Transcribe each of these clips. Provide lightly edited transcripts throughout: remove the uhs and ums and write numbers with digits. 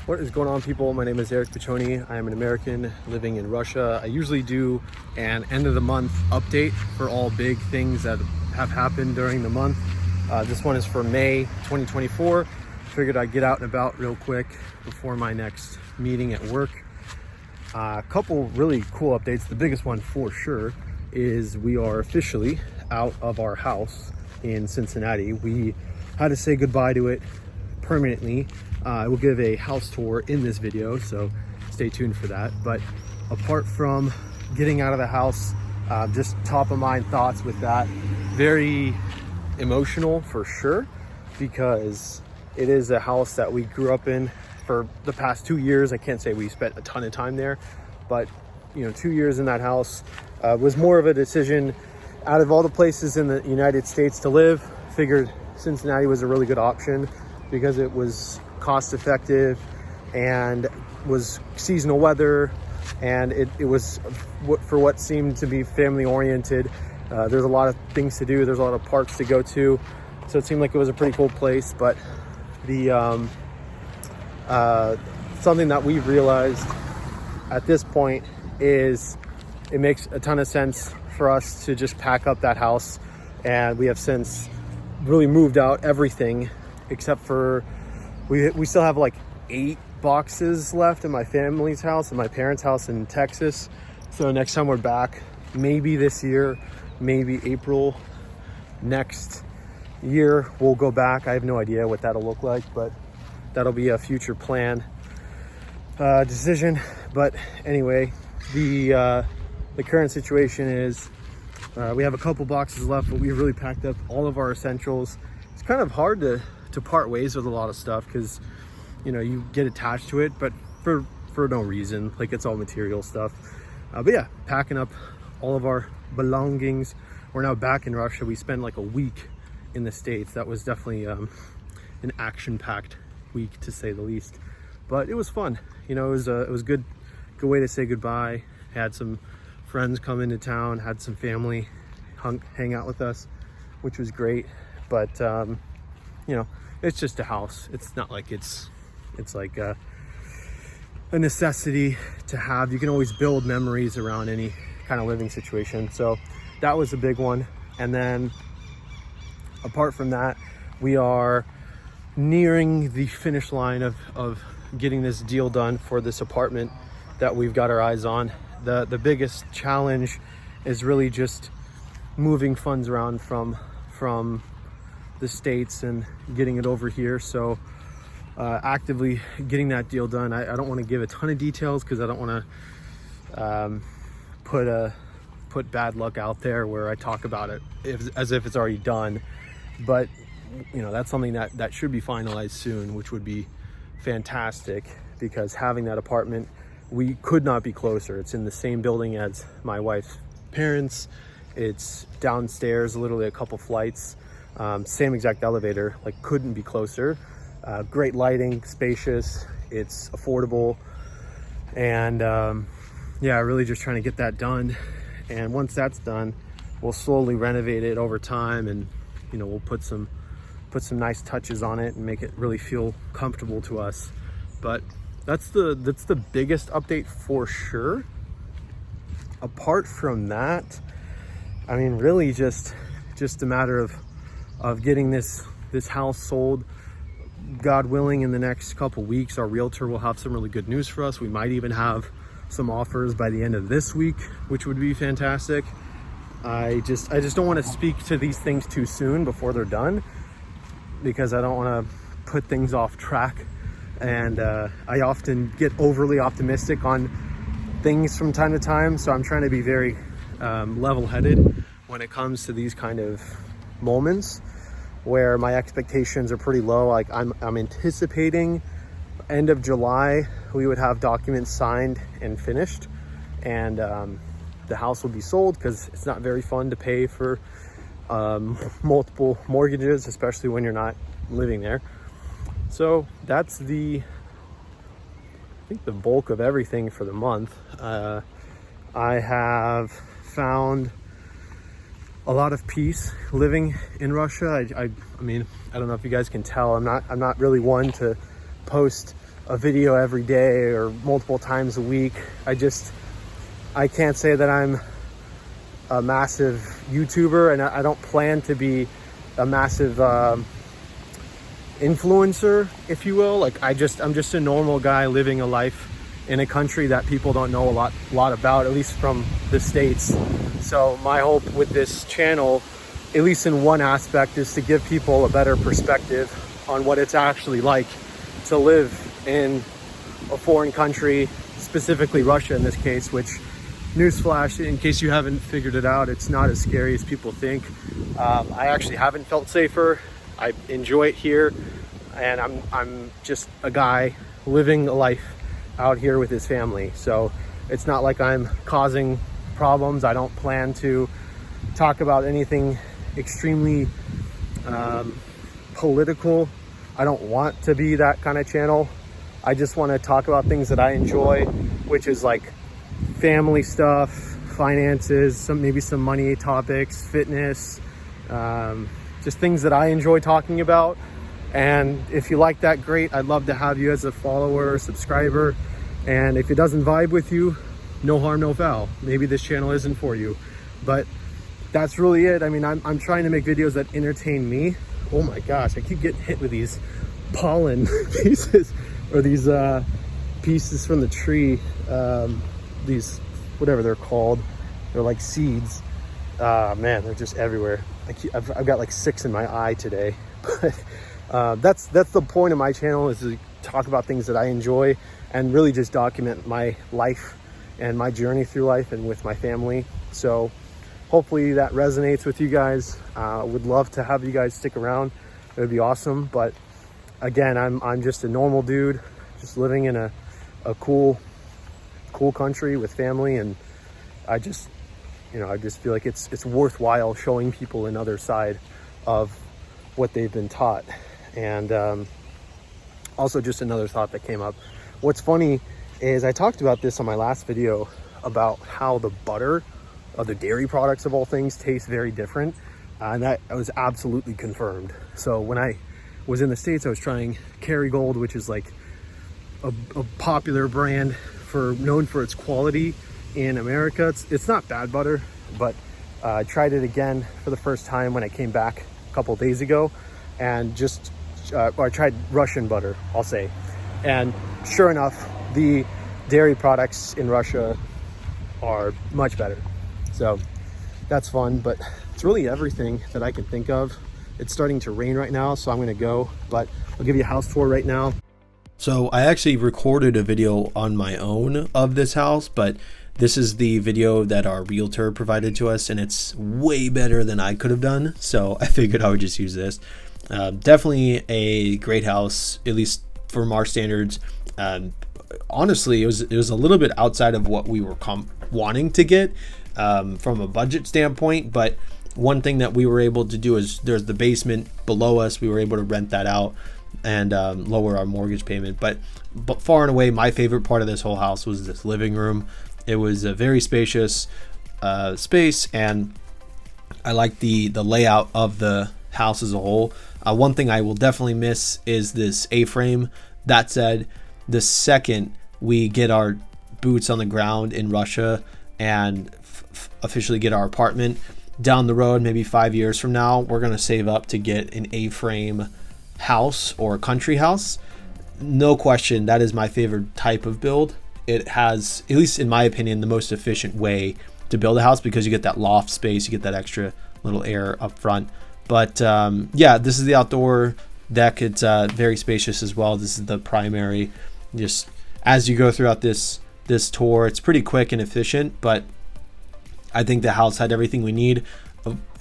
What is going on, people? My name is Eric Piccioni. I am an American living in Russia. I usually do an end of the month update for all big things that have happened during the month. This one is for May 2024. Figured I'd get out and about real quick before my next meeting at work. A couple really cool updates. The biggest one for sure is we are officially out of our house in Cincinnati. We had to say goodbye to it permanently. I will give a house tour in this video, so stay tuned for that. But apart from getting out of the house, just top of mind thoughts with that, very emotional for sure, because it is a house that we grew up in for the past 2 years. I can't say we spent a ton of time there, but 2 years in that house was more of a decision. Out of all the places in the United States to live, figured Cincinnati was a really good option because it was cost effective and was seasonal weather, and it was for what seemed to be family oriented. There's a lot of things to do, there's a lot of parks to go to, so it seemed like it was a pretty cool place. But the something that we've realized at this point is it makes a ton of sense for us to just pack up that house, and we have since really moved out everything except for we still have like 8 boxes left in my family's house and my parents' house in Texas. So next time we're back, maybe this year, maybe April next year, we'll go back. I have no idea what that'll look like, but that'll be a future plan decision. But anyway, the current situation is we have a couple boxes left, but we've really packed up all of our essentials. It's kind of hard to part ways with a lot of stuff because you get attached to it, but for no reason, like it's all material stuff. But yeah, packing up all of our belongings. We're now back in Russia. We spent like a week in the States. That was definitely an action-packed week, to say the least, but it was fun. It was a good way to say goodbye. Had some friends come into town, had some family hang out with us, which was great. But it's just a house. It's not like it's like a necessity to have. You can always build memories around any kind of living situation. So that was a big one. And then apart from that, we are nearing the finish line of getting this deal done for this apartment that we've got our eyes on. The biggest challenge is really just moving funds around from the States and getting it over here. So actively getting that deal done. I don't want to give a ton of details because I don't want to put bad luck out there where I talk about it as if it's already done. But that's something that should be finalized soon, which would be fantastic, because having that apartment, we could not be closer. It's in the same building as my wife's parents. It's downstairs, literally a couple flights. Same exact elevator, like couldn't be closer. Great lighting, spacious, it's affordable, and yeah, really just trying to get that done. And once that's done, we'll slowly renovate it over time, and we'll put some nice touches on it and make it really feel comfortable to us. But that's the biggest update for sure. Apart from that, I mean, really just a matter of getting this house sold. God willing, in the next couple weeks, our realtor will have some really good news for us. We might even have some offers by the end of this week, which would be fantastic. I just don't want to speak to these things too soon before they're done, because I don't want to put things off track. And I often get overly optimistic on things from time to time, so I'm trying to be very level-headed when it comes to these kind of moments where my expectations are pretty low. Like I'm anticipating end of July we would have documents signed and finished, and the house will be sold, because it's not very fun to pay for multiple mortgages, especially when you're not living there. So that's I think the bulk of everything for the month. I have found a lot of peace living in Russia. I mean, I don't know if you guys can tell, I'm not really one to post a video every day or multiple times a week. I can't say that I'm a massive YouTuber, and I don't plan to be a massive influencer, if you will. Like I'm just a normal guy living a life in a country that people don't know a lot about, at least from the States. So my hope with this channel, at least in one aspect, is to give people a better perspective on what it's actually like to live in a foreign country, specifically Russia in this case, which, newsflash, in case you haven't figured it out, it's not as scary as people think. I actually haven't felt safer. I enjoy it here, and I'm just a guy living a life out here with his family. So it's not like I'm causing problems. I don't plan to talk about anything extremely political. I don't want to be that kind of channel. I just want to talk about things that I enjoy, which is like family stuff, finances, maybe some money topics, fitness, just things that I enjoy talking about. And if you like that, great. I'd love to have you as a follower or subscriber. And if it doesn't vibe with you, no harm, no foul. Maybe this channel isn't for you, but that's really it. I mean, I'm trying to make videos that entertain me. Oh my gosh, I keep getting hit with these pollen pieces, or these pieces from the tree. These, whatever they're called, they're like seeds. Man, they're just everywhere. I've got like 6 in my eye today. But that's the point of my channel, is to talk about things that I enjoy and really just document my life and my journey through life and with my family. So hopefully that resonates with you guys. Would love to have you guys stick around. It would be awesome. But again, I'm just a normal dude, just living in a cool country with family, and I just feel like it's worthwhile showing people another side of what they've been taught. And also, just another thought that came up. What's funny is I talked about this on my last video about how the butter of the dairy products, of all things, taste very different, and that was absolutely confirmed. So when I was in the States, I was trying Kerrygold, which is like a popular brand known for its quality in America. It's not bad butter, but I tried it again for the first time when I came back a couple days ago, and I tried Russian butter, I'll say. And sure enough, the dairy products in Russia are much better. So that's fun, but it's really everything that I can think of. It's starting to rain right now, so I'm gonna go, but I'll give you a house tour right now. So I actually recorded a video on my own of this house, but this is the video that our realtor provided to us, and it's way better than I could have done. So I figured I would just use this. Definitely a great house, at least from our standards. Honestly, it was a little bit outside of what we were wanting to get from a budget standpoint, but one thing that we were able to do is there's the basement below us. We were able to rent that out and lower our mortgage payment. But far and away, my favorite part of this whole house was this living room. It was a very spacious space, and I like the layout of the house as a whole. One thing I will definitely miss is this A-frame. That said, the second we get our boots on the ground in Russia and officially get our apartment down the road, maybe 5 years from now, we're going to save up to get an A-frame house or a country house. No question, that is my favorite type of build. It has, at least in my opinion, the most efficient way to build a house, because you get that loft space, you get that extra little air up front. But yeah, this is the outdoor deck. It's very spacious as well. This is the primary. Just as you go throughout this tour, it's pretty quick and efficient, but I think the house had everything we need.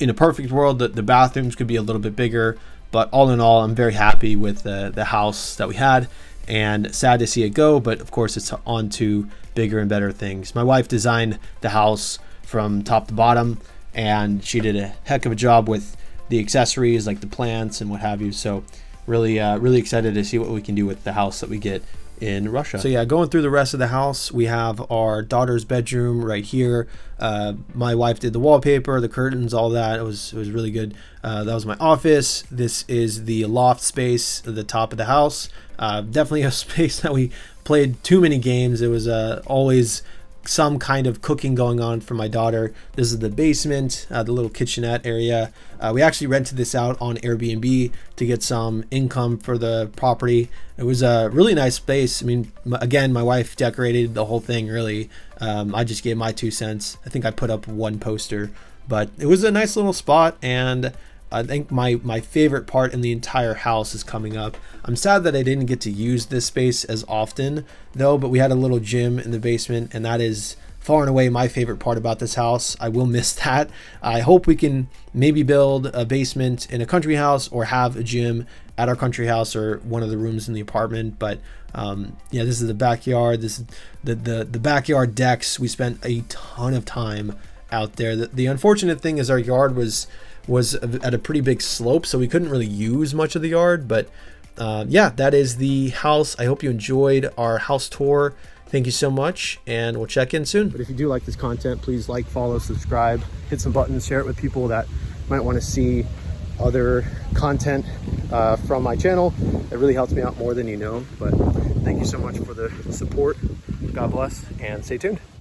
In a perfect world, the bathrooms could be a little bit bigger, but all in all, I'm very happy with the house that we had, and sad to see it go, but of course it's on to bigger and better things. My wife designed the house from top to bottom, and she did a heck of a job with the accessories like the plants and what have you. So really excited to see what we can do with the house that we get in Russia. So yeah, going through the rest of the house, we have our daughter's bedroom right here. My wife did the wallpaper, the curtains, all that. It was really good. That was my office. This is the loft space at the top of the house. Definitely a space that we played too many games. It was always some kind of cooking going on for my daughter. This is the basement, the little kitchenette area. We actually rented this out on Airbnb to get some income for the property. It was a really nice space. I mean, again, my wife decorated the whole thing, really. I just gave my 2 cents. I think I put up one poster, but it was a nice little spot, and I think my favorite part in the entire house is coming up. I'm sad that I didn't get to use this space as often though, but we had a little gym in the basement, and that is far and away my favorite part about this house. I will miss that. I hope we can maybe build a basement in a country house or have a gym at our country house or one of the rooms in the apartment. But yeah, this is the backyard. This is the backyard decks. We spent a ton of time out there. The unfortunate thing is our yard was at a pretty big slope, so we couldn't really use much of the yard. But yeah, that is the house. I hope you enjoyed our house tour. Thank you so much, and we'll check in soon. But if you do like this content, please like, follow, subscribe, hit some buttons, share it with people that might want to see other content from my channel. It really helps me out more than you know. But thank you so much for the support. God bless, and stay tuned.